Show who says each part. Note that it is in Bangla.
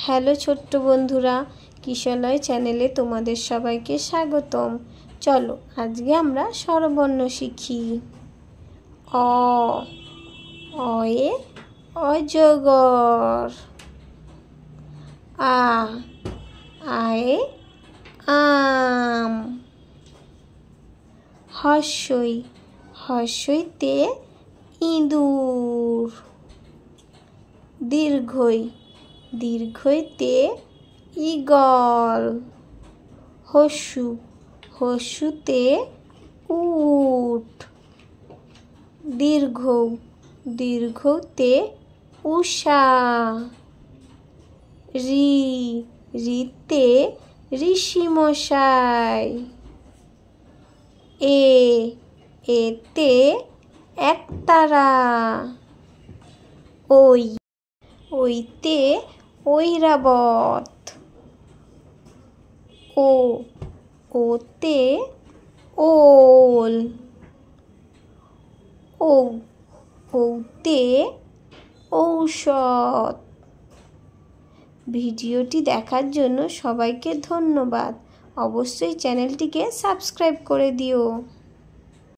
Speaker 1: হ্যালো ছোট্ট বন্ধুরা, কিশলয় চ্যানেলে তোমাদের সবাইকে স্বাগতম। চলো আজকে আমরা স্বরবর্ণ শিখি। অ অয়ে অজগর। আ আয়ে আম। হর্ষই হর্ষইতে ইঁদুর। দীর্ঘই দীর্ঘইতে ঈগল। হস্যু হস্যুতে উট। দীর্ঘ দীর্ঘতে উষা। ঋ ঋতে ঋষিমশাই। এতে একতারা। ওইতে ঐরাবত। ওতে ওল। ঔতে ঔষধ। ভিডিওটি দেখার জন্য সবাইকে ধন্যবাদ। অবশ্যই চ্যানেলটিকে সাবস্ক্রাইব করে দিও।